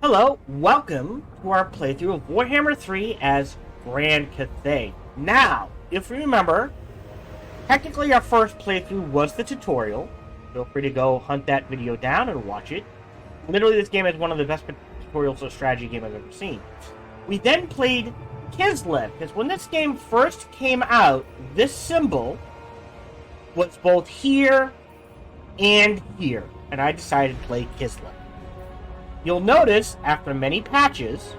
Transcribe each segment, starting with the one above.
Hello, welcome to our playthrough of Warhammer 3 as Grand Cathay. Now, if you remember, technically our first playthrough was the tutorial. Feel free to go hunt that video down and watch it. Literally, this game is one of the best tutorials of a strategy game I've ever seen. We then played Kislev, because when this game first came out, this symbol was both here and here, and I decided to play Kislev. You'll notice, after many patches,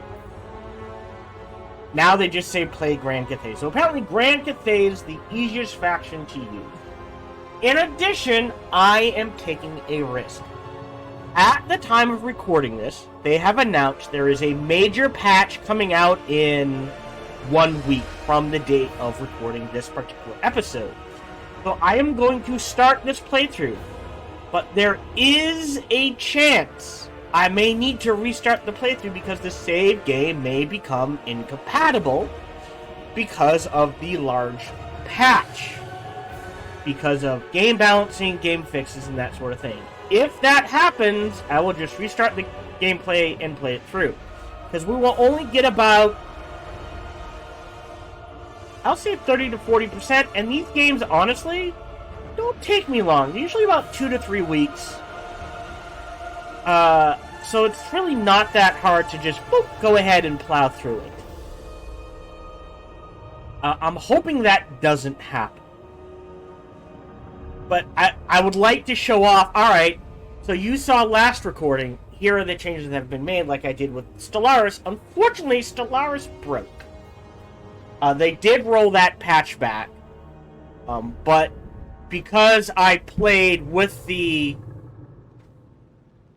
now they just say play Grand Cathay. So apparently Grand Cathay is the easiest faction to use. In addition, I am taking a risk. At the time of recording this, they have announced there is a major patch coming out in 1 week from the date of recording this particular episode. So I am going to start this playthrough, but there is a chance I may need to restart the playthrough because the save game may become incompatible because of the large patch. Because of game balancing, game fixes, and that sort of thing. If that happens, I will just restart the gameplay and play it through. Because we will only get about, I'll say 30 to 40%, and these games, honestly, don't take me long. Usually about 2 to 3 weeks. So it's really not that hard to just go ahead and plow through it. I'm hoping that doesn't happen. But I would like to show off, alright, so you saw last recording, here are the changes that have been made, like I did with Stellaris. Unfortunately, Stellaris broke. They did roll that patch back, but because I played with the...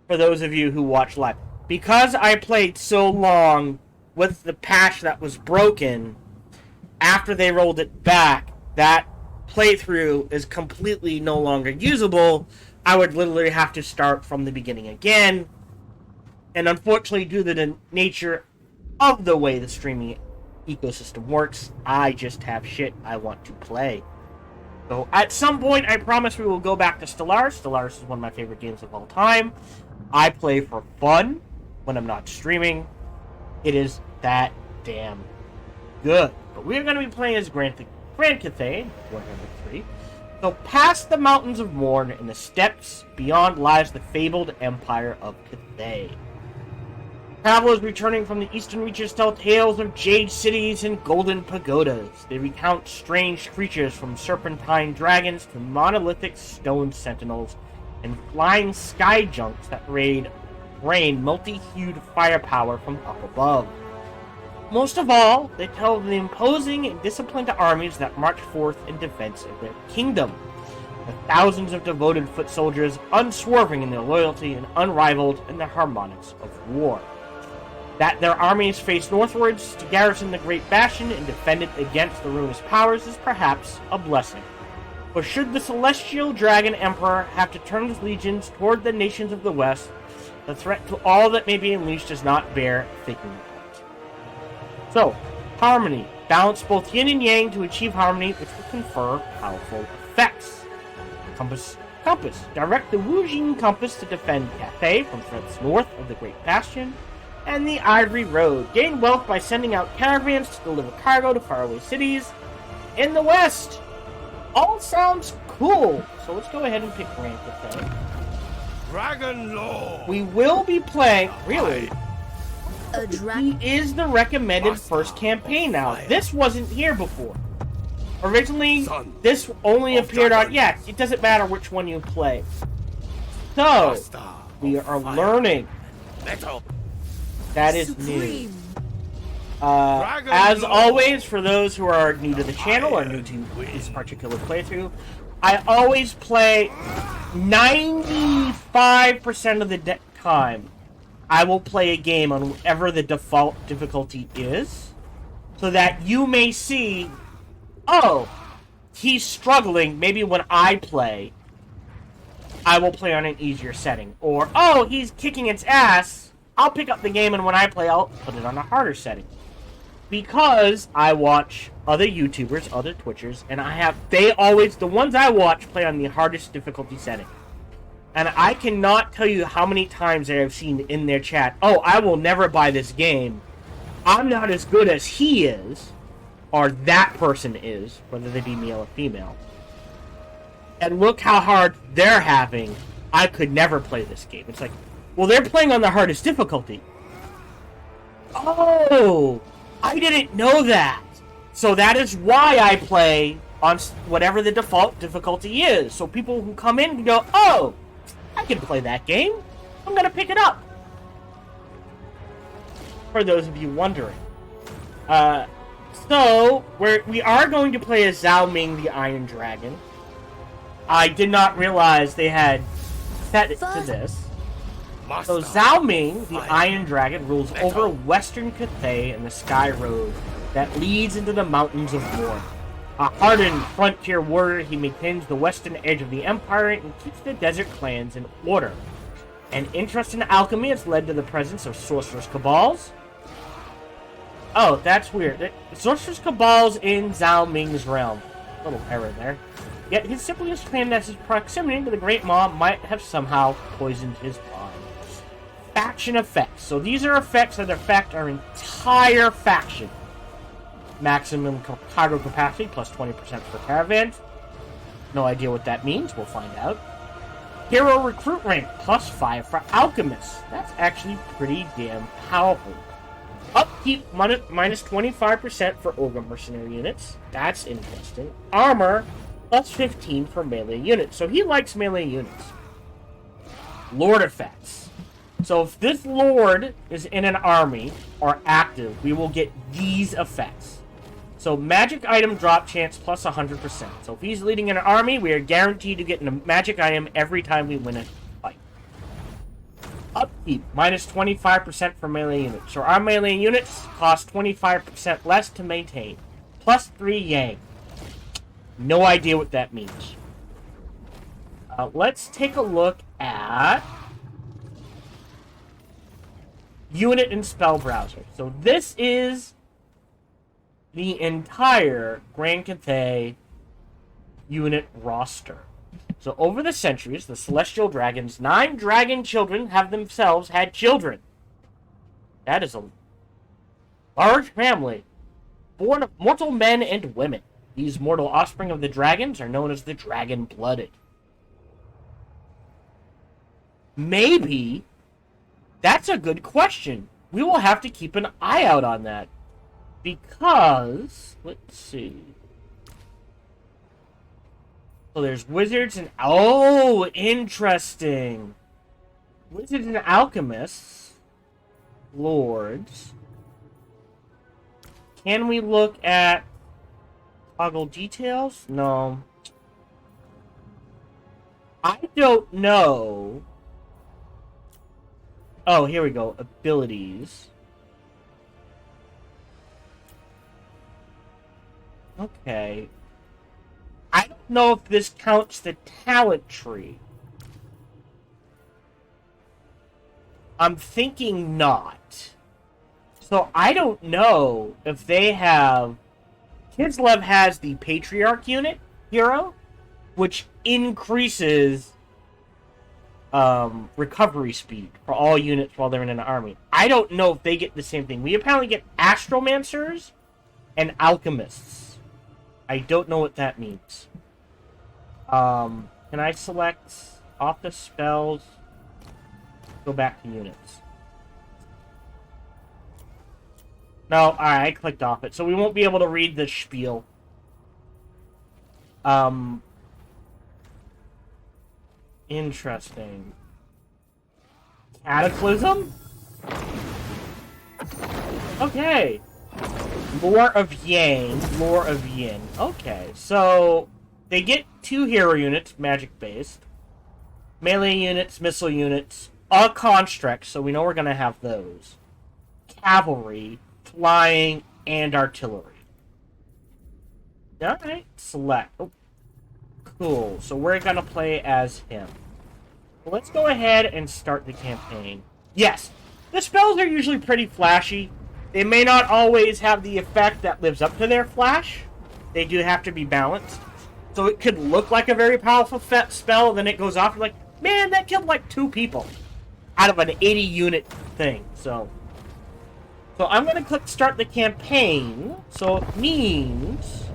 For those of you who watch live, because I played so long with the patch that was broken, after they rolled it back, that playthrough is completely no longer usable. I would literally have to start from the beginning again. And unfortunately, due to the nature of the way the streaming ecosystem works, I just have shit I want to play. So at some point, I promise we will go back to Stellaris. Stellaris is one of my favorite games of all time. I play for fun when I'm not streaming. It is that damn good. But we're going to be playing as Grand Cathay, Warhammer 3. So past the mountains of Morn and the steppes beyond lies the fabled empire of Cathay. Travelers returning from the eastern reaches tell tales of jade cities and golden pagodas. They recount strange creatures from serpentine dragons to monolithic stone sentinels and flying sky junks that rain multi-hued firepower from up above. Most of all, they tell of the imposing and disciplined armies that march forth in defense of their kingdom, with thousands of devoted foot soldiers unswerving in their loyalty and unrivaled in the harmonics of war. That their armies face northwards to garrison the Great Bastion and defend it against the ruinous powers is perhaps a blessing. For should the celestial dragon emperor have to turn his legions toward the nations of the west, the threat to all that may be unleashed does not bear thinking about. So, harmony. Balance both yin and yang to achieve harmony, which will confer powerful effects. Compass. Direct the Wujing compass to defend Cathay from threats north of the Great Bastion. And the Ivory Road. Gain wealth by sending out caravans to deliver cargo to faraway cities in the west. All sounds cool. So let's go ahead and pick Grand Cathay. Dragon Lord. We will be playing... Really? He is the recommended first campaign now. This wasn't here before. Originally, this only appeared on... Yeah, it doesn't matter which one you play. So, we are learning. That is new. As always, for those who are new to the channel or new to this particular playthrough, I always play 95% of the time. I will play a game on whatever the default difficulty is, so that you may see, oh, he's struggling. Maybe when I play, I will play on an easier setting. Or, oh, he's kicking its ass. I'll pick up the game, and when I play, I'll put it on a harder setting. Because I watch other YouTubers, other Twitchers, and the ones I watch play on the hardest difficulty setting. And I cannot tell you how many times I've seen in their chat, oh, I will never buy this game. I'm not as good as he is, or that person is, whether they be male or female. And look how hard they're having. I could never play this game. It's like, well, they're playing on the hardest difficulty. Oh, I didn't know that. So that is why I play on whatever the default difficulty is. So people who come in can go, oh, I can play that game. I'm going to pick it up. For those of you wondering. So, we are going to play as Zhao Ming, the Iron Dragon. I did not realize they had set it to this. So Zhao Ming, the Iron Dragon, rules over Western Cathay and the Sky Road that leads into the Mountains of War. A hardened frontier warrior, he maintains the western edge of the Empire and keeps the desert clans in order. An interest in alchemy has led to the presence of sorcerer's cabals. Oh, that's weird. Sorcerer's cabals in Zhao Ming's realm. Little error there. Yet his simply claimed that his proximity to the Great Maw might have somehow poisoned his mind. Faction effects. So these are effects that affect our entire faction. Maximum cargo capacity, plus 20% for caravans. No idea what that means. We'll find out. Hero recruit rank, plus 5 for alchemists. That's actually pretty damn powerful. Upkeep, minus 25% for ogre mercenary units. That's interesting. Armor, plus 15 for melee units. So he likes melee units. Lord effects. So if this lord is in an army or active, we will get these effects. So magic item drop chance plus 100%. So if he's leading an army, we are guaranteed to get a magic item every time we win a fight. Upkeep, minus 25% for melee units. So our melee units cost 25% less to maintain. Plus 3 yang. No idea what that means. Let's take a look at unit and spell browser. So this is the entire Grand Cathay unit roster. So over the centuries, the celestial dragons, 9 dragon children have themselves had children. That is a large family, born of mortal men and women. These mortal offspring of the dragons are known as the dragon-blooded. Maybe that's a good question. We will have to keep an eye out on that. Because, let's see. So there's wizards and... Oh, interesting. Wizards and alchemists. Lords. Can we look at toggle details? No. I don't know. Oh, here we go. Abilities. Okay. I don't know if this counts the talent tree. I'm thinking not. So I don't know if they have... Kislev has the Patriarch unit hero, which increases recovery speed for all units while they're in an army. I don't know if they get the same thing. We apparently get Astromancers and Alchemists. I don't know what that means. Can I select off the spells? Go back to units. No, alright, I clicked off it. So we won't be able to read the spiel. Interesting. Cataclysm? Okay. Lore of Yang, Lore of Yin. Okay, so they get 2 hero units, magic-based. Melee units, missile units, a construct, so we know we're going to have those. Cavalry, flying, and artillery. Alright, select. Oh, cool, so we're going to play as him. Well, let's go ahead and start the campaign. Yes, the spells are usually pretty flashy. They may not always have the effect that lives up to their flash. They do have to be balanced. So it could look like a very powerful spell, then it goes off, like, Man, that killed like 2 people out of an 80 unit thing. So I'm going to click start the campaign. So it means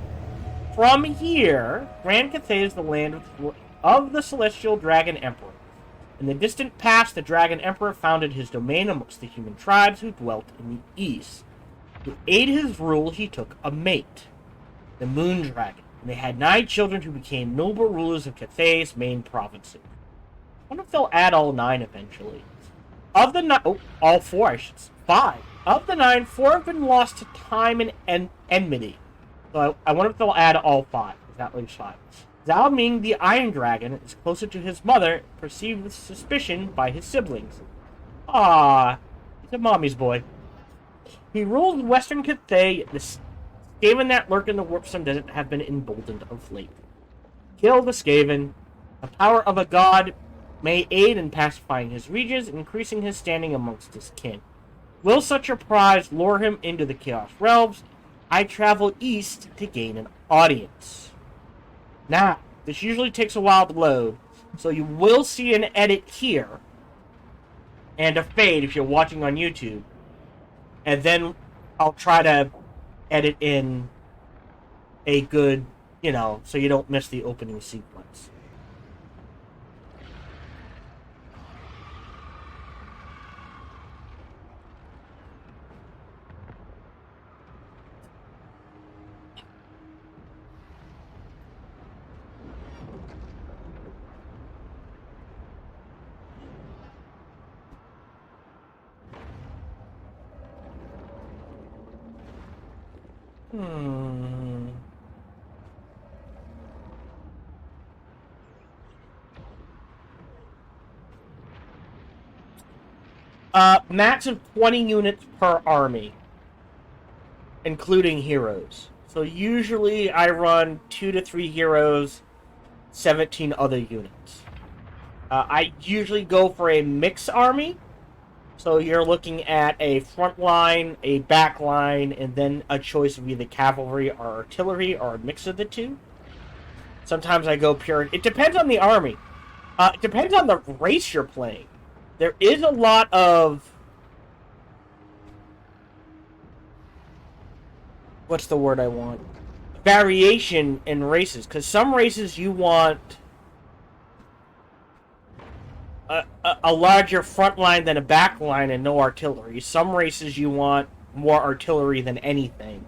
from here, Grand Cathay is the land of the Celestial Dragon Emperor. In the distant past, the Dragon Emperor founded his domain amongst the human tribes who dwelt in the east. To aid his rule, he took a mate, the Moon Dragon, and they had 9 children who became noble rulers of Cathay's main provinces. I wonder if they'll add all 9 eventually. Of the 9, all 4, I should say, 5. Of the 9, 4 have been lost to time and enmity. So I wonder if they'll add all 5, because that leaves 5. Zhao Ming, the Iron Dragon, is closer to his mother, perceived with suspicion by his siblings. Ah, he's a mommy's boy. He rules Western Cathay. The Skaven that lurk in the Warpstone Desert have been emboldened of late. Kill the Skaven. The power of a god may aid in pacifying his regions, increasing his standing amongst his kin. Will such a prize lure him into the Chaos Realms? I travel east to gain an audience. Now, this usually takes a while to load, so you will see an edit here, and a fade if you're watching on YouTube, and then I'll try to edit in a good, so you don't miss the opening sequence. Max of 20 units per army, including heroes. So usually I run 2 to 3 heroes, 17 other units. I usually go for a mixed army. So you're looking at a front line, a back line, and then a choice of either cavalry or artillery or a mix of the two. Sometimes I go pure. It depends on the army. It depends on the race you're playing. There is a lot of... What's the word I want? Variation in races. Because some races you want a larger front line than a back line and no artillery. Some races you want more artillery than anything.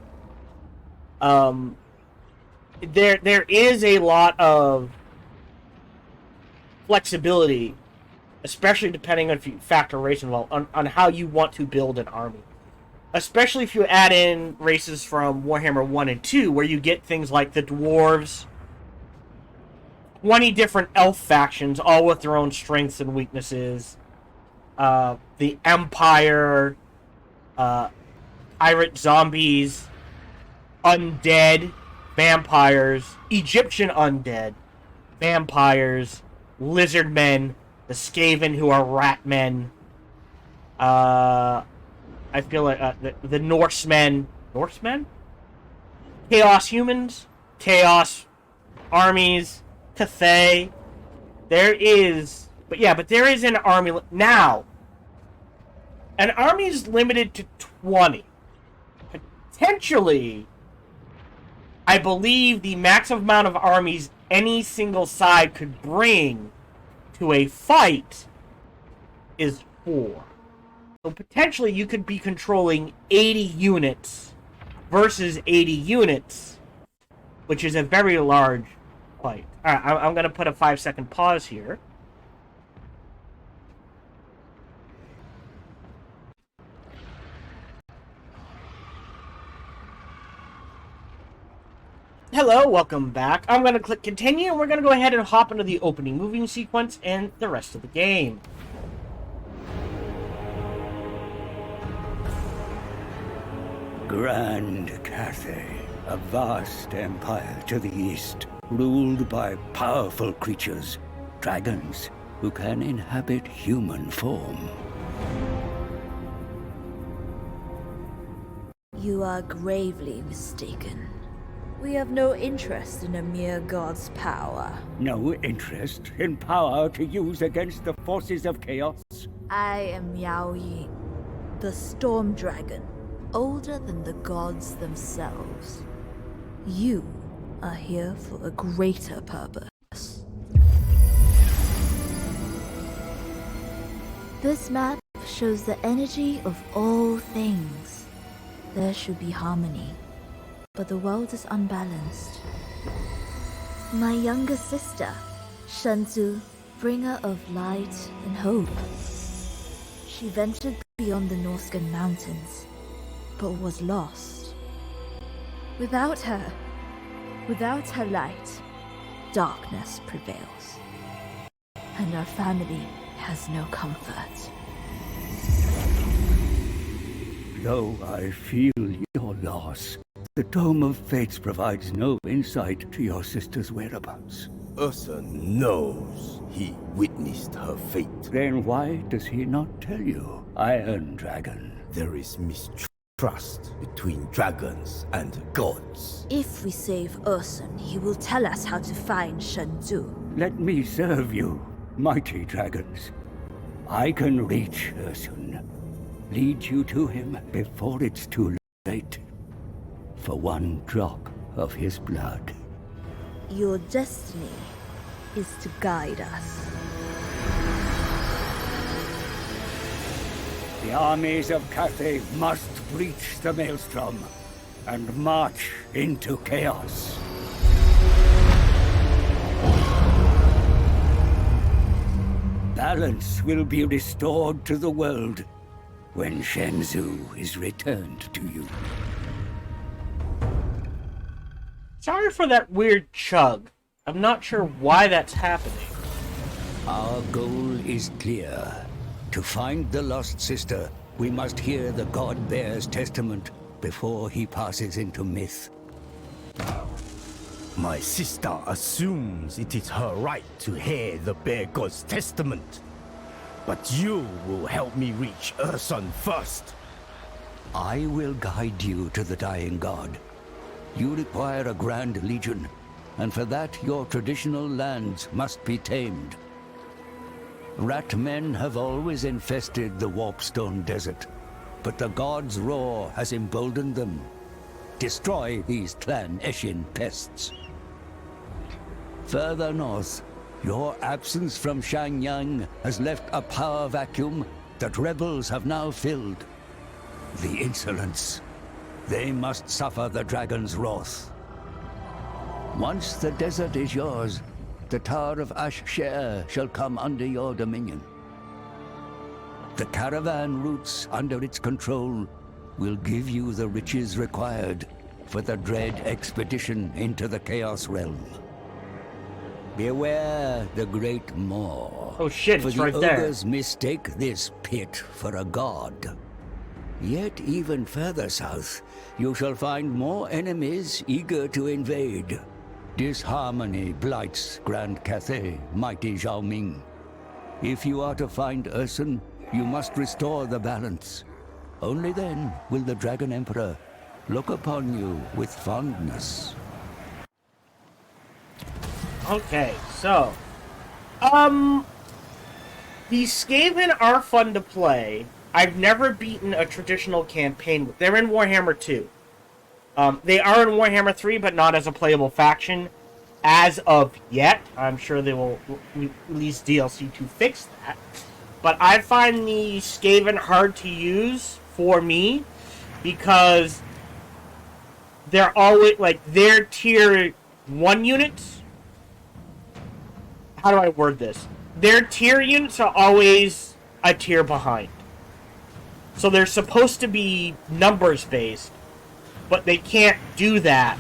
There is a lot of flexibility, especially depending on if you factor race involved, on how you want to build an army. Especially if you add in races from Warhammer 1 and 2, where you get things like the Dwarves, 20 different elf factions, all with their own strengths and weaknesses. The Empire, pirate zombies, undead, vampires, Egyptian undead, vampires, lizard men, the Skaven who are rat men. I feel like the Norsemen. Norsemen? Chaos humans, Chaos armies, Cathay. There is... But there is an army... Now, an army is limited to 20. Potentially, I believe the maximum amount of armies any single side could bring to a fight is 4. So potentially you could be controlling 80 units versus 80 units, which is a very large fight. Alright, I'm going to put a 5-second pause here. Hello, welcome back. I'm going to click continue, and we're going to go ahead and hop into the opening moving sequence and the rest of the game. Grand Cathay, a vast empire to the east, ruled by powerful creatures, dragons, who can inhabit human form. You are gravely mistaken. We have no interest in a mere god's power. No interest in power to use against the forces of chaos? I am Yao Ying, the storm dragon, older than the gods themselves. You are here for a greater purpose. This map shows the energy of all things. There should be harmony, but the world is unbalanced. My younger sister, Shenzu, bringer of light and hope. She ventured beyond the Norscan mountains, but was lost. Without her light, darkness prevails. And our family has no comfort. Though I feel your loss, the Dome of Fates provides no insight to your sister's whereabouts. Ursun knows he witnessed her fate. Then why does he not tell you, Iron Dragon? There is mistrust between dragons and gods. If we save Ursun, he will tell us how to find Shenzu. Let me serve you, mighty dragons. I can reach Ursun. Lead you to him before it's too late. For one drop of his blood. Your destiny is to guide us. The armies of Cathay must breach the maelstrom and march into chaos. Balance will be restored to the world when Shenzhou is returned to you. Sorry for that weird chug. I'm not sure why that's happening. Our goal is clear. To find the lost sister, we must hear the God Bear's testament before he passes into myth. My sister assumes it is her right to hear the Bear God's testament. But you will help me reach Ursun first. I will guide you to the dying god. You require a grand legion, and for that your traditional lands must be tamed. Rat men have always infested the Warpstone Desert, but the god's roar has emboldened them. Destroy these Clan Eshin pests. Further north, your absence from Shangyang has left a power vacuum that rebels have now filled. The insolence. They must suffer the dragon's wrath. Once the desert is yours, the Tower of Ash-Sher shall come under your dominion. The caravan routes under its control will give you the riches required for the dread expedition into the Chaos Realm. Beware the Great Maw. Oh shit, it's for right the there. ogres mistake this pit for a god. Yet even further south, you shall find more enemies eager to invade. Disharmony blights Grand Cathay, mighty Zhao Ming. If you are to find Ursun, you must restore the balance. Only then will the Dragon Emperor look upon you with fondness. Okay, so... These Skaven are fun to play. I've never beaten a traditional campaign with. They're in Warhammer 2. They are in Warhammer 3, but not as a playable faction as of yet. I'm sure they will release DLC to fix that. But I find the Skaven hard to use for me because they're always, like, they're tier 1 units. How do I word this? Their tier units are always a tier behind. So they're supposed to be numbers based, but they can't do that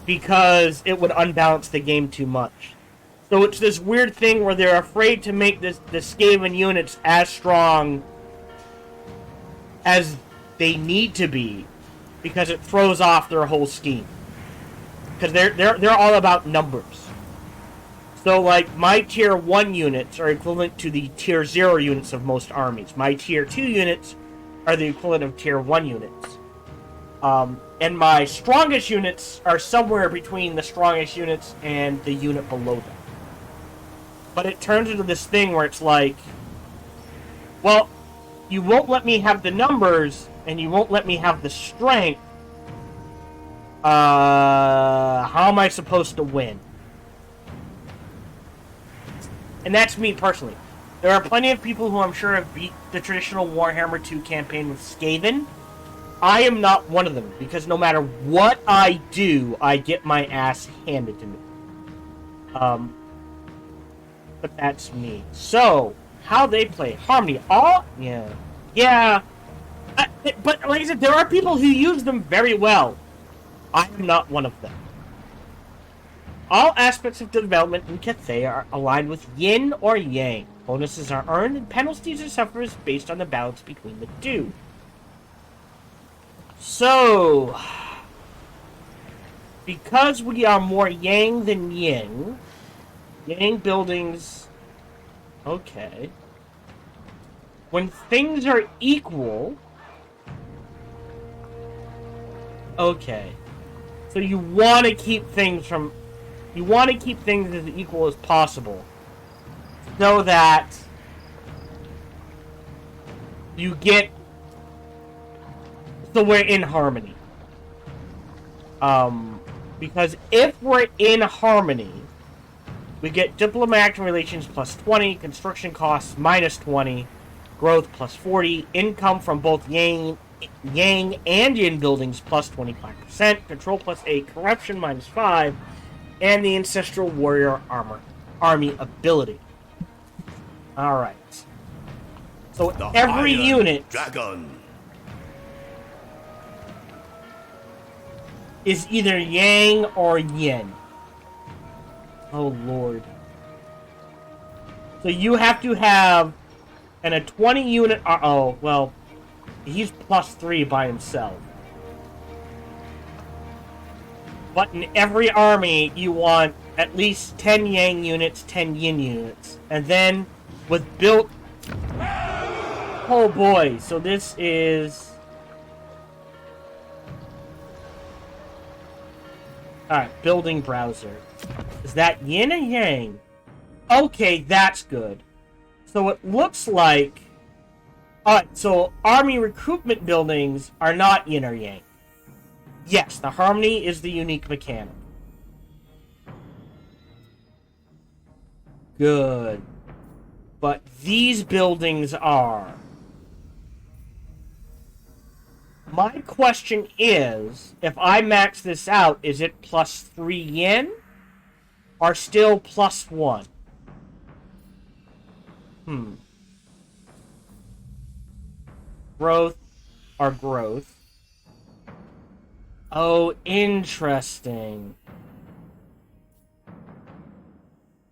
because it would unbalance the game too much. So it's this weird thing where they're afraid to make the Skaven units as strong as they need to be because it throws off their whole scheme. Because they're all about numbers. So, like, my tier 1 units are equivalent to the tier 0 units of most armies. My tier 2 units are the equivalent of tier 1 units. And my strongest units are somewhere between the strongest units and the unit below them. But it turns into this thing where it's like, well, you won't let me have the numbers, and you won't let me have the strength. How am I supposed to win? And that's me personally. There are plenty of people who I'm sure have beat the traditional Warhammer 2 campaign with Skaven. I am not one of them, because no matter what I do, I get my ass handed to me. But that's me. So, how they play Harmony. Yeah. But like I said, there are people who use them very well. I am not one of them. All aspects of development in Cathay are aligned with yin or yang. Bonuses are earned and penalties are suffered based on the balance between the two. So, because we are more yang than yin, yang buildings, okay. When things are equal, okay. So you want to keep things as equal as possible, so that you get, so we're in harmony. Because if we're in harmony, we get diplomatic relations plus 20, construction costs minus 20, growth plus 40, income from both yang and yin buildings plus 25%, control plus 8, corruption minus 5, and the ancestral warrior army ability. Alright. So every unit Dragon. is either yang or yin. Oh lord. So you have to have, and a 20 unit, well, he's plus 3 by himself. But in every army, you want at least 10 yang units, 10 yin units. And then, with built... Oh boy, so this is... Alright, building browser. Is that yin or yang? Okay, that's good. So it looks like... Alright, so army recruitment buildings are not yin or yang. Yes, the harmony is the unique mechanic. Good. But these buildings are. My question is, if I max this out, is it plus 3 yen? Or still plus 1? Growth or growth? Oh, interesting.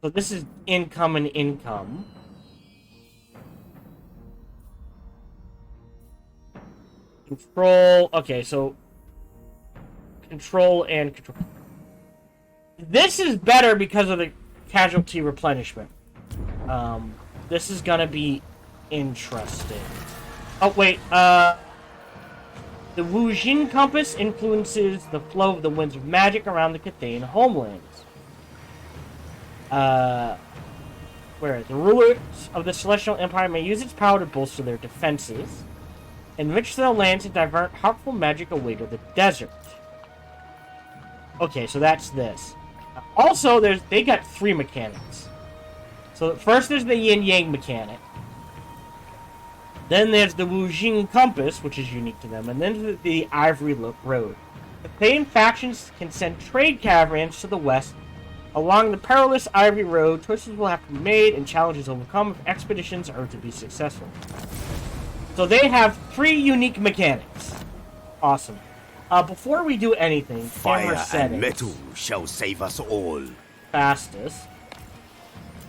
So this is income and income. Control. Okay, so control and control. This is better because of the casualty replenishment. This is gonna be interesting. Oh wait, the Wujin compass influences the flow of the winds of magic around the Cathayan homelands. Whereas the rulers of the Celestial Empire may use its power to bolster their defenses, enrich their lands, and divert harmful magic away to the desert. Okay, so that's this. Also, they got 3 mechanics. So first there's the yin-yang mechanic. Then there's the Wujin compass, which is unique to them, and then the Ivory Road. The Cathayan factions can send trade caravans to the west. Along the perilous Ivory Road, choices will have to be made and challenges overcome if expeditions are to be successful. So they have 3 unique mechanics. Awesome. Before we do anything, Fire camera settings. and metal shall save us all. Fastest.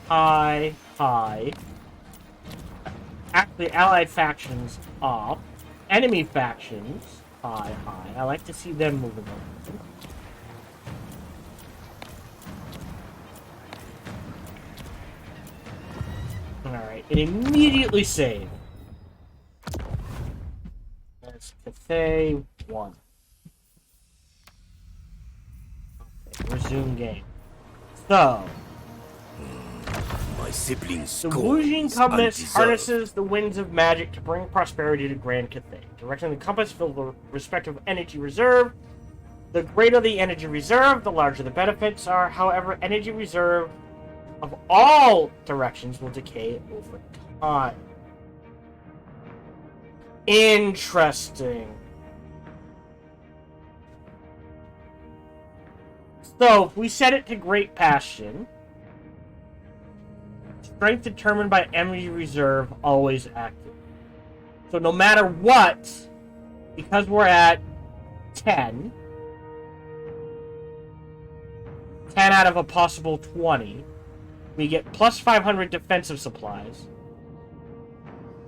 High. Actually, allied factions off. Enemy factions high. I like to see them moving over. Alright, it immediately saved. That's Cathay 1. Resume game. So, My siblings' the scorn Wujing is compass undeserved. harnesses the winds of magic to bring prosperity to Grand Cathay. Directing the compass fills the respective energy reserve. The greater the energy reserve, the larger the benefits are. However, energy reserve of all directions will decay over time. Interesting. So, if we set it to Great Passion, strength determined by energy reserve, always active. So no matter what, because we're at 10 out of a possible 20, we get plus 500 defensive supplies.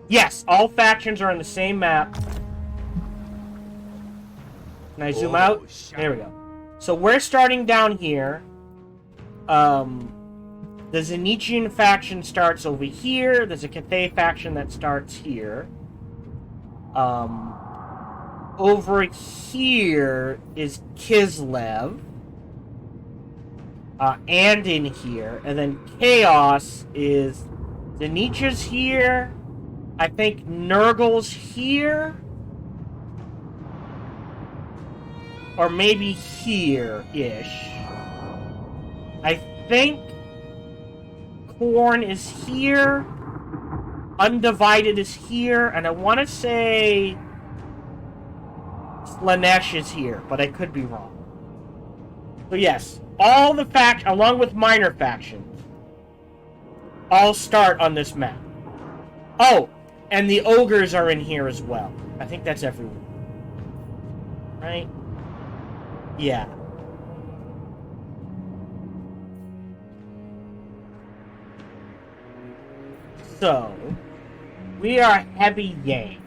Yes, all factions are in the same map. Can I zoom out? There we go. So we're starting down here. The Zenitian faction starts over here. There's a Cathay faction that starts here. Over here is Kislev. And in here. And then Chaos is... Zenitia's here. I think Nurgle's here. Or maybe here-ish. I think Korn is here. Undivided is here. And I want to say Slanesh is here, but I could be wrong. So yes, all the factions, along with minor factions, all start on this map. Oh, and the ogres are in here as well. I think that's everyone. Right? Yeah. So, we are heavy yang.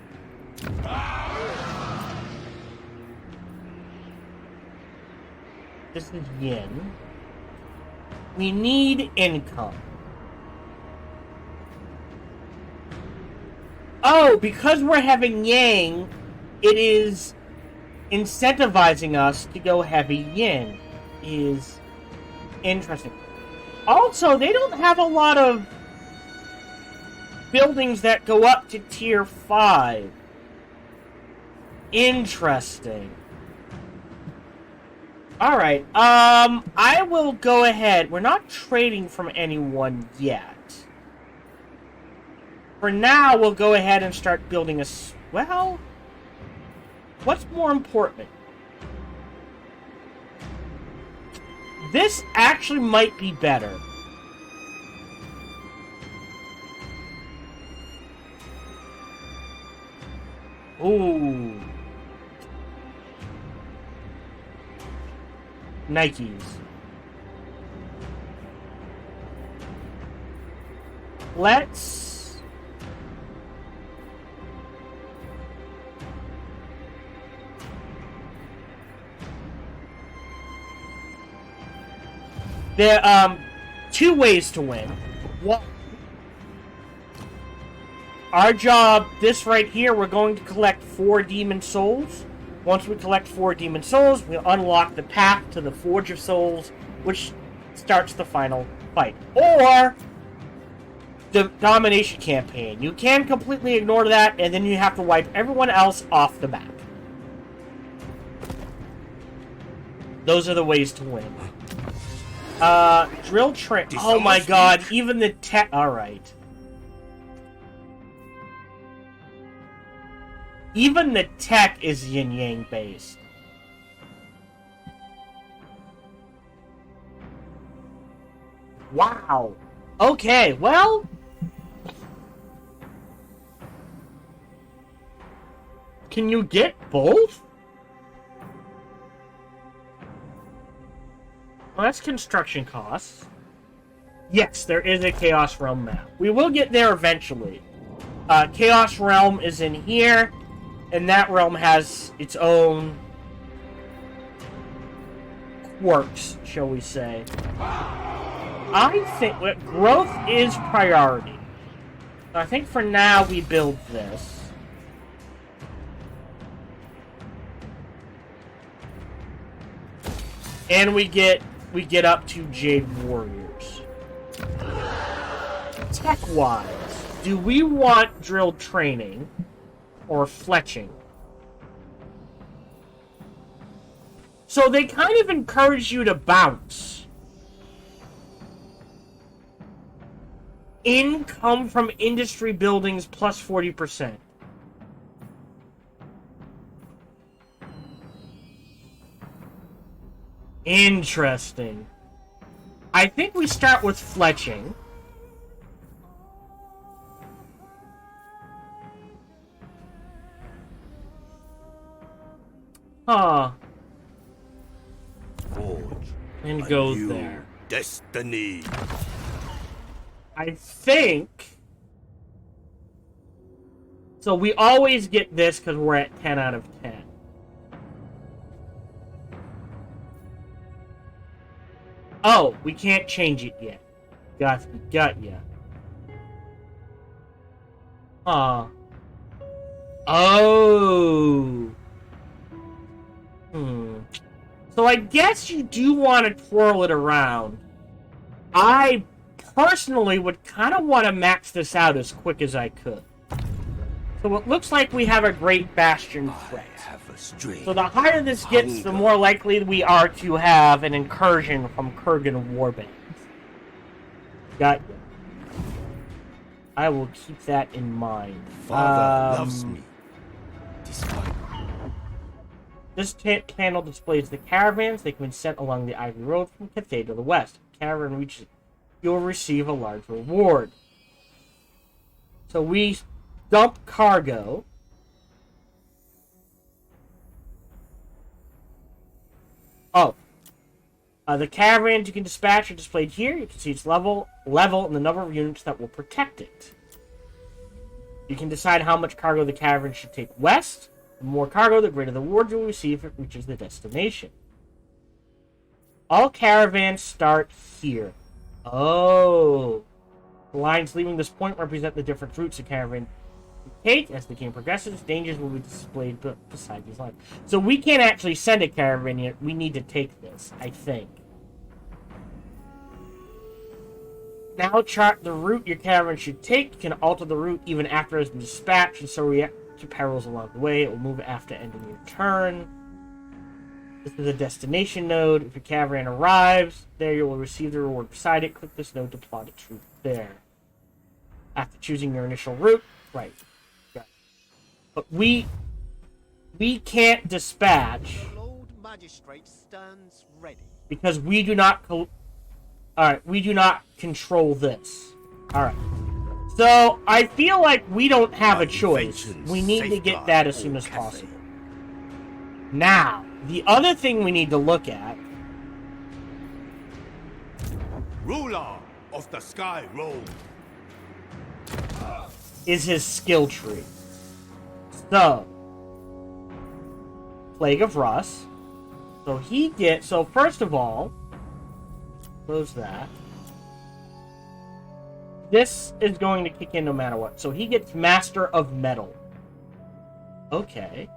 This is yin. We need income. Oh, because we're having yang, it is incentivizing us to go heavy yin. Is interesting. Also, they don't have a lot of buildings that go up to tier 5. Interesting. Alright, I will go ahead. We're not trading from anyone yet. For now, we'll go ahead and start building a... Well, what's more important? This actually might be better. Ooh. Nikes. Let's... There are two ways to win. One, our job, this right here, we're going to collect 4 demon souls. Once we collect 4 demon souls, we'll unlock the path to the Forge of Souls, which starts the final fight. Or the domination campaign. You can completely ignore that, and then you have to wipe everyone else off the map. Those are the ways to win. Drill train. Oh my god, even the tech. Alright. Even the tech is yin yang based. Wow. Okay, well. Can you get both? Well, that's construction costs. Yes, there is a Chaos Realm map. We will get there eventually. Chaos Realm is in here, and that realm has its own quirks, shall we say. I think growth is priority. I think for now we build this. And we get we get up to Jade Warriors. Tech-wise, do we want drill training or fletching? So they kind of encourage you to bounce. Income from industry buildings plus 40%. Interesting. I think we start with fletching. Huh. Forge And a goes new there. destiny. I think... So we always get this because we're at 10 out of 10. Oh, we can't change it yet. Got ya. Huh. Oh. So I guess you do want to twirl it around. I personally would kind of want to max this out as quick as I could. So it looks like we have a great bastion threat. So the higher this gets, the more likely we are to have an incursion from Kurgan warbands. Got you. I will keep that in mind. Father loves me. Despite This panel displays the caravans. They can be sent along the Ivy Road from Cathay to the west. If the caravan reaches, you'll receive a large reward. So we dump cargo. Oh. The caravans you can dispatch are displayed here. You can see its level, and the number of units that will protect it. You can decide how much cargo the caravan should take west. The more cargo, the greater the reward you'll receive if it reaches the destination. All caravans start here. Oh. The lines leaving this point represent the different routes a caravan can take. As the game progresses, dangers will be displayed beside these lines. So we can't actually send a caravan yet. We need to take this, I think. Now chart the route your caravan should take. You can alter the route even after it has been dispatched, and so react to perils along the way. It will move after ending your turn. This is a destination node. If your caravan arrives, there you will receive the reward beside it. Click this node to plot its route there. After choosing your initial route, right. But we can't dispatch Lord Magistrate stands ready. because we do not. We do not control this. All right. So, I feel like we don't have a choice. We need to get that as soon as possible. Now, the other thing we need to look at... ruler of the Sky Road. is his skill tree. So, Plague of Rust. So he gets... So, first of all... Close that. This is going to kick in no matter what. So he gets Master of Metal. Okay.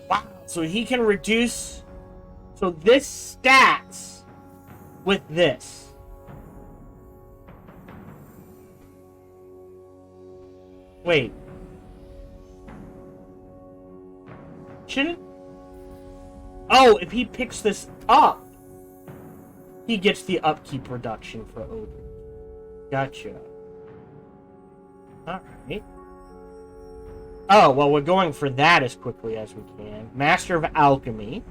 Wow. So he can reduce... So this stats with this. Wait. Shouldn't... Oh, if he picks this up, he gets the upkeep reduction for Odin. Gotcha. Alright. Oh, well, we're going for that as quickly as we can. Master of Alchemy.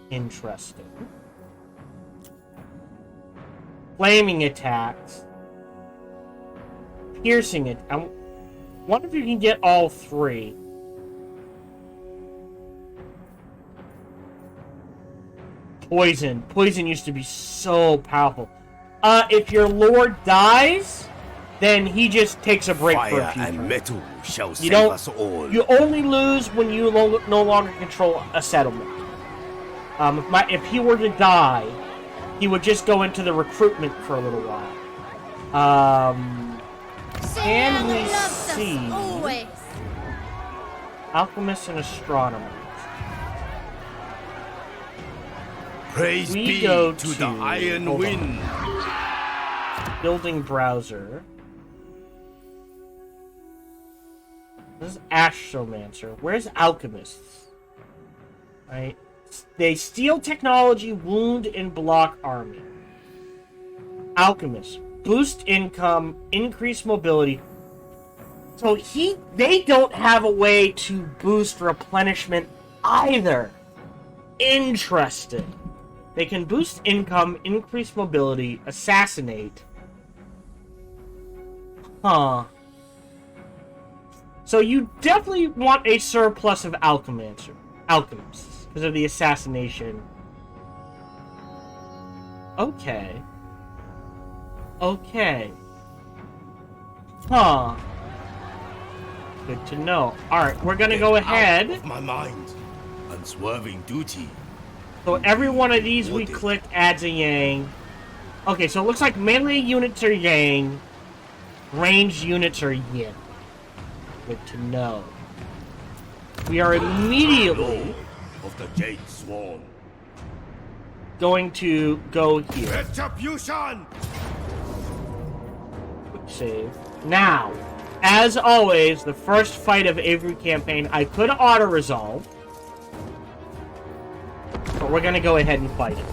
Interesting. Flaming attacks. Piercing it. I wonder if you can get all three. Poison. Poison used to be so powerful. If your lord dies, then he just takes a break for a Fire few and turns. metal shall You save don't. us all. You only lose when you no longer control a settlement. If he were to die, he would just go into the recruitment for a little while. Can we see alchemists and astronomers? Praise we be go to the Iron hold on. Wind. Building browser. This is Astromancer. Where's Alchemists? Right? They steal technology, wound, and block army. Alchemists. Boost income, increase mobility. So they don't have a way to boost replenishment either. Interesting. They can boost income, increase mobility, assassinate. Huh. So you definitely want a surplus of alchemists because of the assassination. Okay. Okay. Huh. Good to know. Alright, we're gonna go ahead. Out of my mind. Unswerving duty. So every one of these we click adds a yang. Okay, so it looks like melee units are yang. Ranged units are yin. Good to know. We are immediately of the Jade Swan. going to go here. Retribution! Quick save. Now, as always, the first fight of every campaign, I could auto-resolve. But we're gonna go ahead and fight it.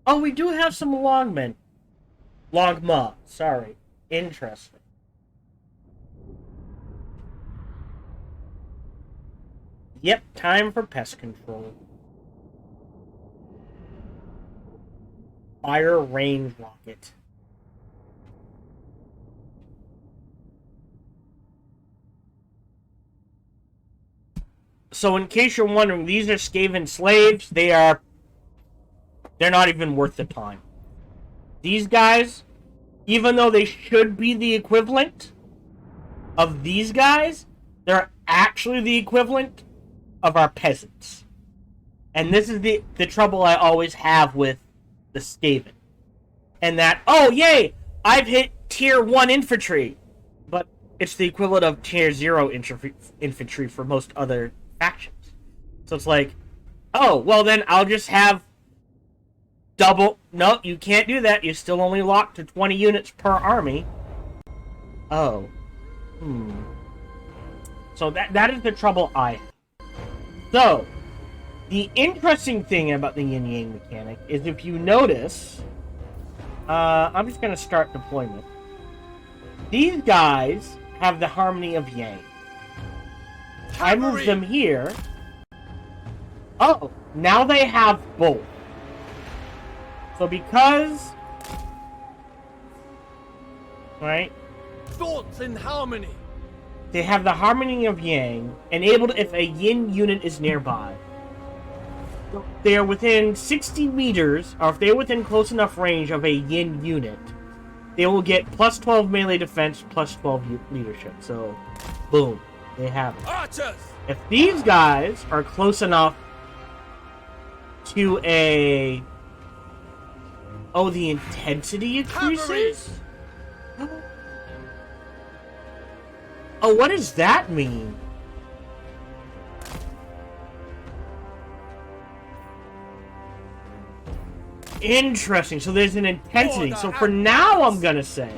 Oh, we do have some longmen. Longma, sorry. Interesting. Yep, time for pest control. Fire range rocket. So in case you're wondering, these are Skaven slaves. They're not even worth the time. These guys, even though they should be the equivalent of these guys, they're actually the equivalent of our peasants. And this is the trouble I always have with the Skaven. And that, oh yay, I've hit tier 1 infantry. But it's the equivalent of tier 0 infantry for most other factions. So it's like, oh, well then I'll just have double. No, you can't do that. You're still only locked to 20 units per army. Oh. So that is the trouble I have. So, the interesting thing about the yin-yang mechanic is if you notice, I'm just going to start deployment. These guys have the harmony of yang. I move them here. Oh, now they have both. So because... Right? Thoughts in harmony. They have the harmony of yang, enabled if a yin unit is nearby. They are within 60 meters, or if they're within close enough range of a yin unit, they will get plus 12 melee defense, plus 12 leadership. So, boom. They have it. Archers! If these guys are close enough to a... Oh, the intensity increases? Oh, what does that mean? Interesting. So there's an intensity. So for now, I'm gonna say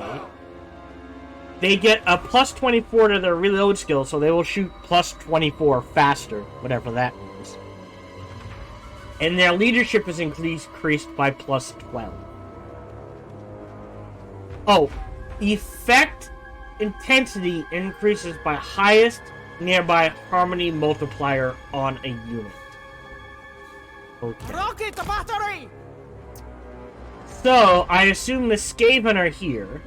they get a plus 24 to their reload skill, so they will shoot plus 24 faster, whatever that means. And their leadership is increased by plus 12. Oh, effect intensity increases by highest nearby harmony multiplier on a unit. Okay. Rocket battery! So, I assume the Skaven are here.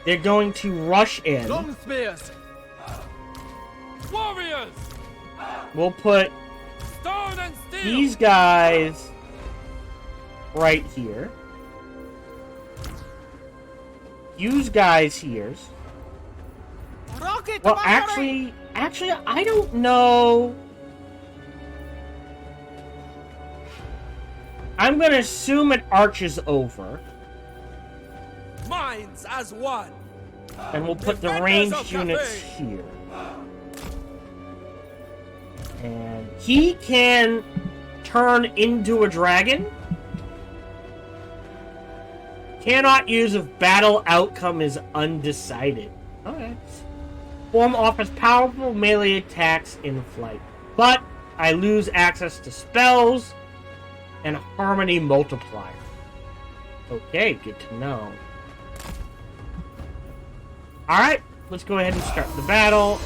They're going to rush in. Long spears! Warriors! We'll put Stone and steel! these guys right here. Use guys here. Rocket Well, battery! actually, I don't know. I'm gonna assume it arches over. Minds as one! And we'll put the ranged units here. And he can turn into a dragon. Cannot use if battle outcome is undecided. Alright. Form offers powerful melee attacks in flight. But I lose access to spells and harmony multiplier. Okay, good to know. Alright, let's go ahead and start the battle.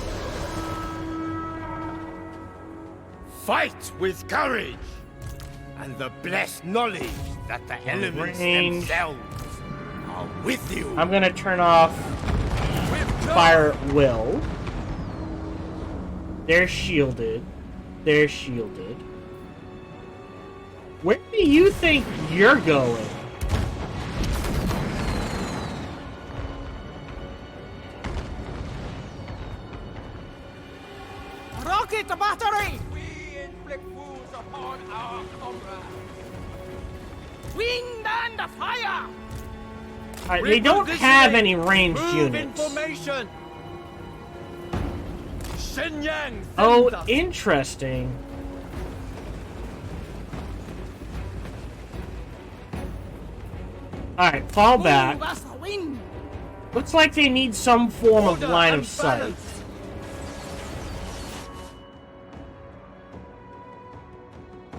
Fight with courage and the blessed knowledge that the elements range. themselves are with you. I'm gonna turn off Fire Will. They're shielded. They're shielded. Where do you think you're going? Rocket battery! We inflict wounds upon our comrades. Wind and fire! They don't have any ranged Move units. information. Shenyang. Oh, interesting. Alright, fall back. Looks like they need some form of line of sight.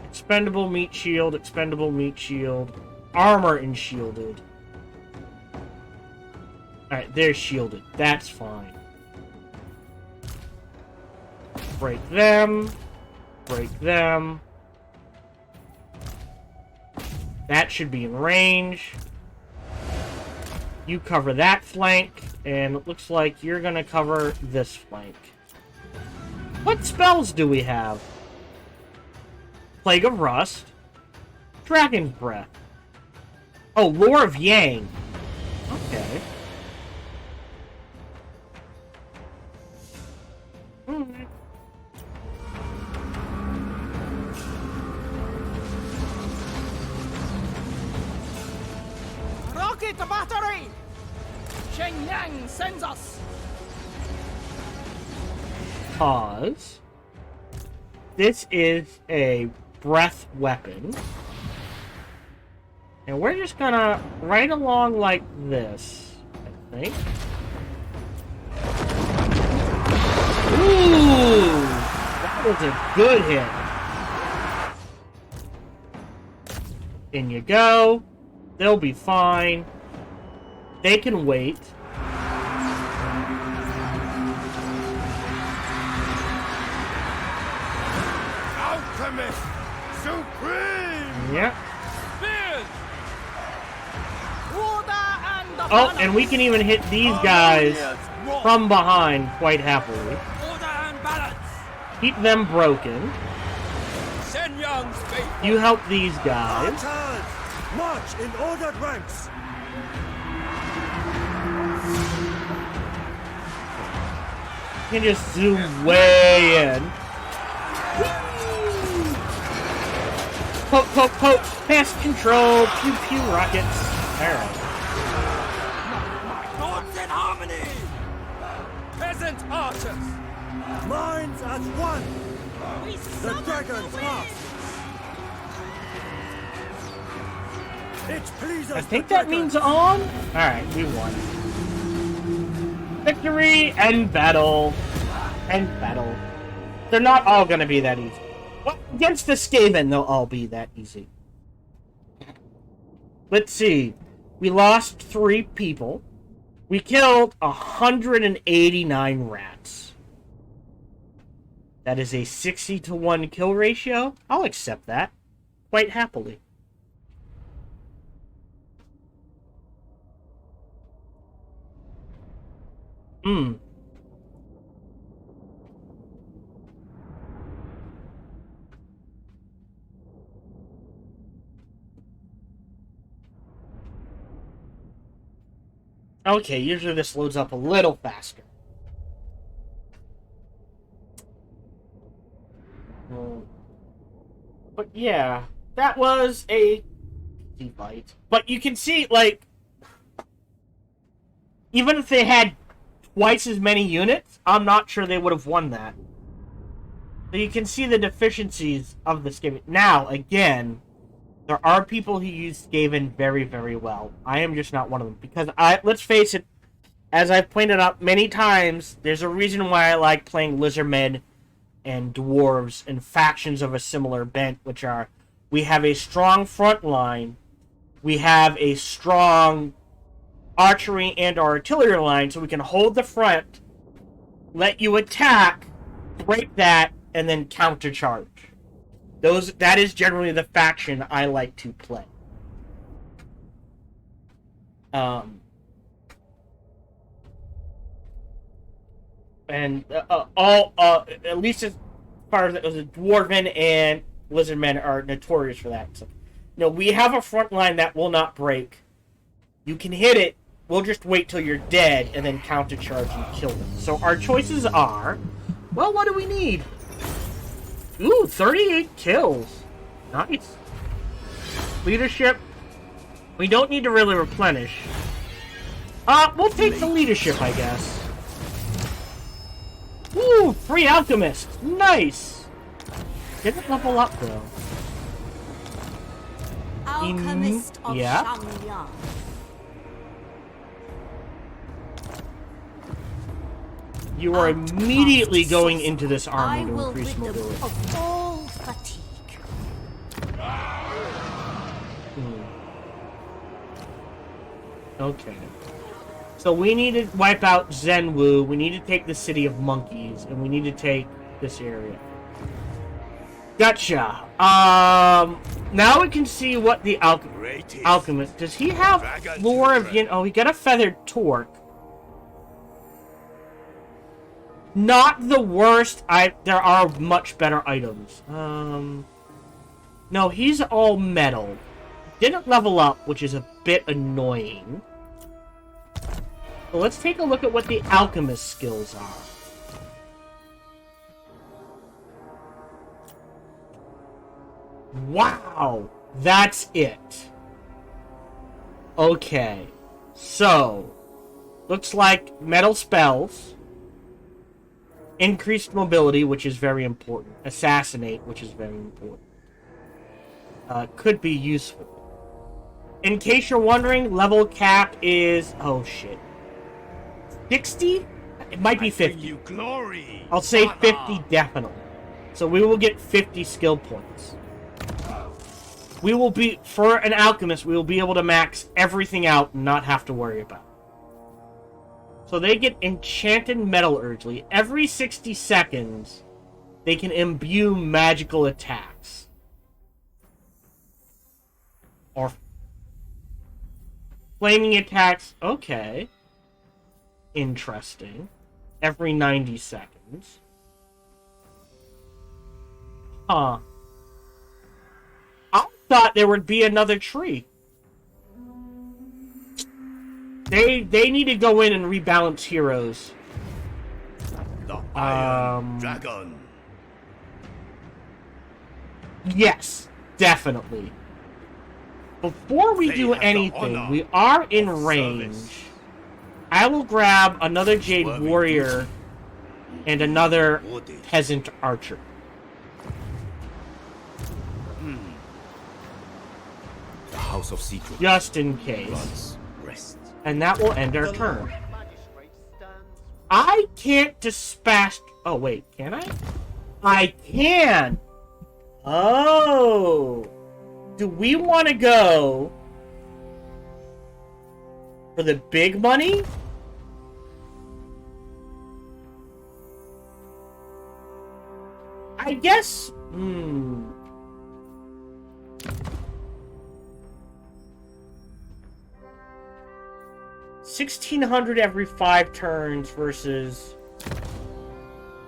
Expendable meat shield, armor and shielded. Alright, they're shielded. That's fine. Break them. Break them. That should be in range. You cover that flank, and it looks like you're gonna cover this flank. What spells do we have? Plague of Rust. Dragon's Breath. Oh, Lore of Yang. Okay. Alright. Rocket battery! Shenyang sends us! Pause. This is a breath weapon. And we're just gonna right along like this, I think. Ooh! That was a good hit. In you go. They'll be fine. They can wait. Alchemist Supreme! Yep. Spears! Order and Oh, and we can even hit these guys from behind quite happily. Order and balance! Keep them broken. Shenyang's faithful! You help these guys. Turn! March in ordered ranks! You can just zoom way in. Poke, poke, poke. Pest control. Pew, pew, rockets. Alright. Thoughts in harmony! Peasant archers! Minds as one! The dragon's heart! It pleases I think the that dragon. means on. Alright, we won. Victory and battle. And battle. They're not all gonna be that easy. Well, against the Skaven, they'll all be that easy. Let's see. We lost 3 people. We killed 189 rats. That is a 60-to-1 kill ratio. I'll accept that. Quite happily. Okay, usually this loads up a little faster. But yeah, that was a easy fight. But you can see, like, even if they had twice as many units, I'm not sure they would have won that. So you can see the deficiencies of the Skaven. Now, again, there are people who use Skaven very, very well. I am just not one of them. Because, let's face it, as I've pointed out many times, there's a reason why I like playing Lizardmen and Dwarves and factions of a similar bent, which are, we have a strong front line, we have a strong archery and artillery line, so we can hold the front, let you attack, break that, and then countercharge. That is generally the faction I like to play. And at least as far as the Dwarven and Lizardmen are notorious for that. So, we have a front line that will not break. You can hit it. We'll just wait till you're dead and then countercharge and kill them. So our choices are, well, what do we need? Ooh, 38 kills. Nice. Leadership. We don't need to really replenish. We'll take the leadership, I guess. Ooh, free alchemist. Nice. Didn't level up though. Alchemist of Shangyang. You are immediately going into this army to I will increase rid them mobility. of all fatigue. Okay. So we need to wipe out Zenwu, we need to take the City of Monkeys, and we need to take this area. Gotcha. Now we can see what the alchemist... Does he have lore of... Oh, he got a feathered torque. Not the worst. There are much better items. No, he's all metal. Didn't level up, which is a bit annoying. So let's take a look at what the alchemist skills are. Wow! That's it. Okay. So, looks like metal spells. Increased mobility, which is very important. Assassinate, which is very important. Could be useful. In case you're wondering, level cap is... Oh, shit. 60? It might be 50. You glory. I'll say 50 definitely. So we will get 50 skill points. We will be... For an alchemist, we will be able to max everything out and not have to worry about it. So they get Enchanted Metallurgy. Every 60 seconds, they can imbue magical attacks. Or flaming attacks. Okay. Interesting. Every 90 seconds. Huh. I thought there would be another tree. They need to go in and rebalance heroes. The Iron Dragon. Yes, definitely. Before we do anything, we are in range. I will grab another Jade Warrior and another Peasant Archer. The House of Secrets. Just in case. Rest. And that will end our turn. I can't dispatch... Oh, wait, can I? I can! Oh! Do we want to go for the big money? I guess... 1,600 every 5 turns versus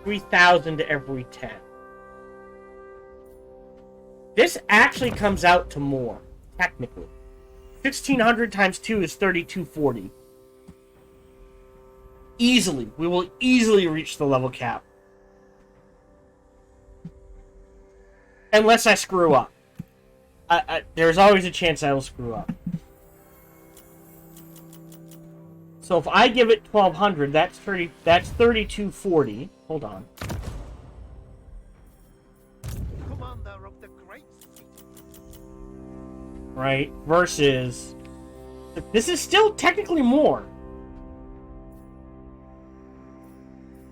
3,000 every 10. This actually comes out to more, technically. 1,600 times 2 is 3,240. Easily. We will easily reach the level cap. Unless I screw up. There's always a chance I will screw up. So if I give it 1200, that's 3240. Hold on. Commander of the Great Sea. Right? Versus... This is still technically more.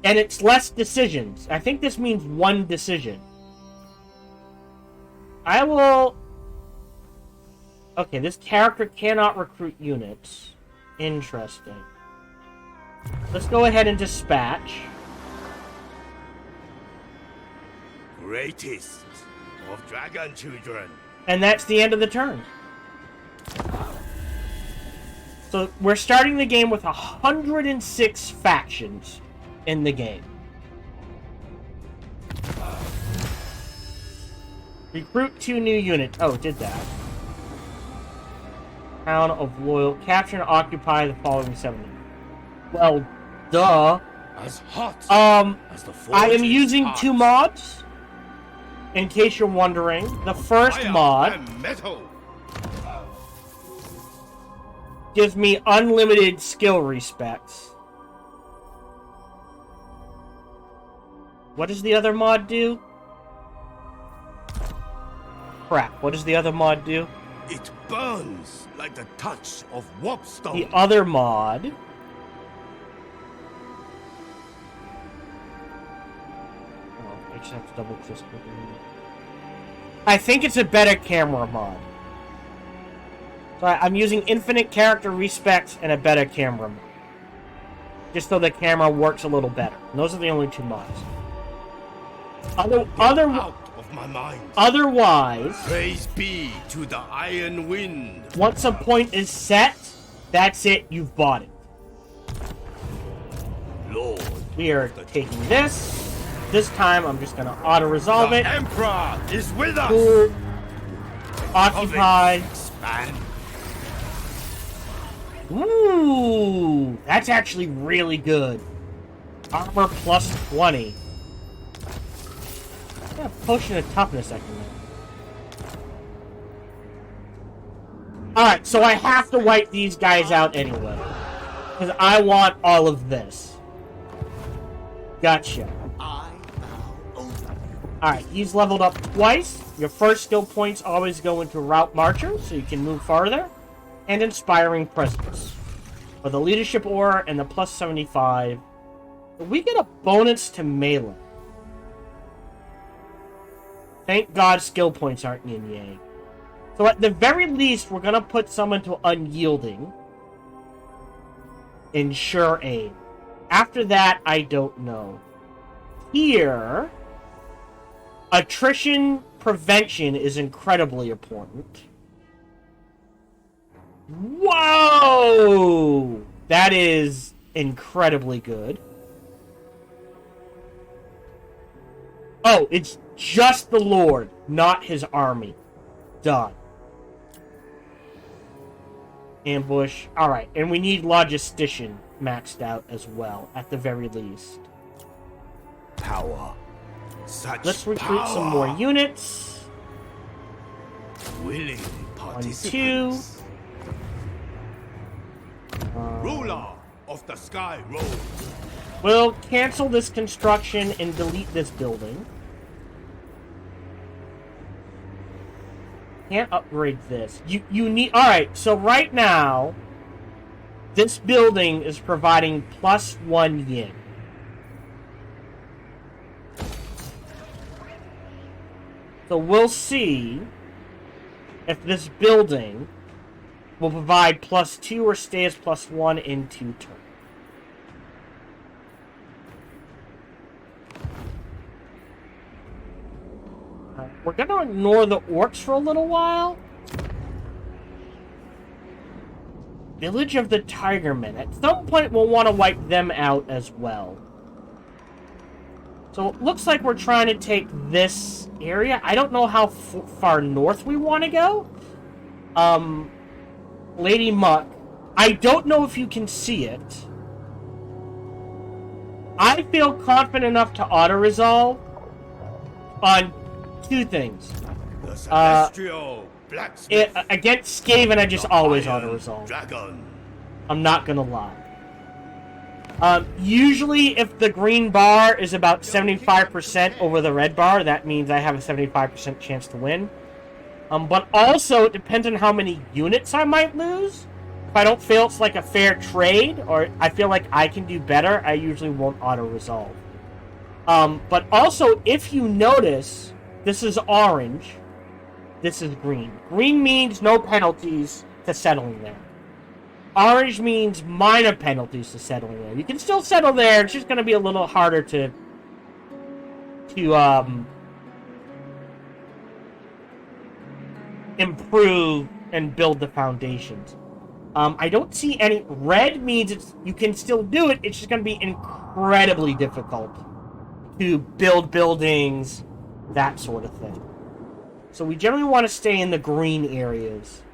And it's less decisions. I think this means one decision. I will... Okay, this character cannot recruit units. Interesting. Let's go ahead and dispatch. Greatest of dragon children. And that's the end of the turn. So we're starting the game with 106 factions in the game. Recruit 2 new units. Oh, it did that. Town of Loyal. Capture and occupy the following 70. Well, duh. As hot as the I am forge using is 2 hot. mods. In case you're wondering. The first Fire mod and metal. gives me unlimited skill respects. What does the other mod do? Crap, what does the other mod do? It burns like the touch of warpstone. The other mod... Oh, I just have to double click. I think it's a better camera mod. So I'm using infinite character respects and a better camera mod. Just so the camera works a little better. And those are the only 2 mods. Out of my mind. Otherwise, Praise be to the iron wind. once a point is set, that's it, you've bought it. Lord, We are taking this. This time, I'm just gonna auto-resolve it. the Emperor is with us. Cool. Occupy. Expand. Ooh, that's actually really good. Armor plus 20. Yeah, potion of toughness I can make. Alright, so I have to wipe these guys out anyway. Because I want all of this. Gotcha. Alright, he's leveled up twice. Your first skill points always go into Route Marcher, so you can move farther. And Inspiring Presence. For the Leadership Aura and the plus 75. We get a bonus to melee. Thank God skill points aren't yin-yang. So at the very least, we're going to put someone to Unyielding. Ensure aim. After that, I don't know. Here, attrition prevention is incredibly important. Whoa! That is incredibly good. Oh, it's just the Lord, not his army. Done. Ambush. Alright, and we need Logistician maxed out as well, at the very least. Power. Such Let's recruit power. some more units. Willing 1, 2. participants. Ruler of the Sky Road. We'll cancel this construction and delete this building. Can't upgrade this. You need... Alright, so right now, this building is providing plus 1 yin. So we'll see if this building will provide plus 2 or stays plus 1 in 2 turns. We're going to ignore the orcs for a little while. Village of the Tigermen. At some point, we'll want to wipe them out as well. So it looks like we're trying to take this area. I don't know how far north we want to go. Lady Muck. I don't know if you can see it. I feel confident enough to auto-resolve on 2 things. The celestial blacksmith. Against Skaven, I just the always iron auto-resolve. Dragon. I'm not gonna lie. Usually, if the green bar is about 75% over the red bar, that means I have a 75% chance to win. But also, it depends on how many units I might lose. If I don't feel it's like a fair trade, or I feel like I can do better, I usually won't auto-resolve. But also, if you notice, this is orange, this is green. Green means no penalties to settling there. Orange means minor penalties to settling there. You can still settle there, it's just going to be a little harder to improve and build the foundations. I don't see any. Red means you can still do it, it's just going to be incredibly difficult to build buildings, that sort of thing. So we generally want to stay in the green areas.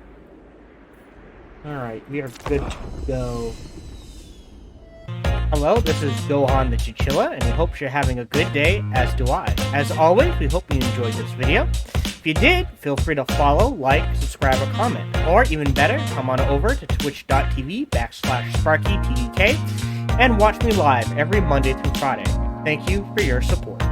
Alright, we are good to go. Hello, this is Gohan the Chinchilla, and we hope you're having a good day, as do I. As always, we hope you enjoyed this video. If you did, feel free to follow, like, subscribe, or comment. Or, even better, come on over to twitch.tv/SparkyTDK and watch me live every Monday through Friday. Thank you for your support.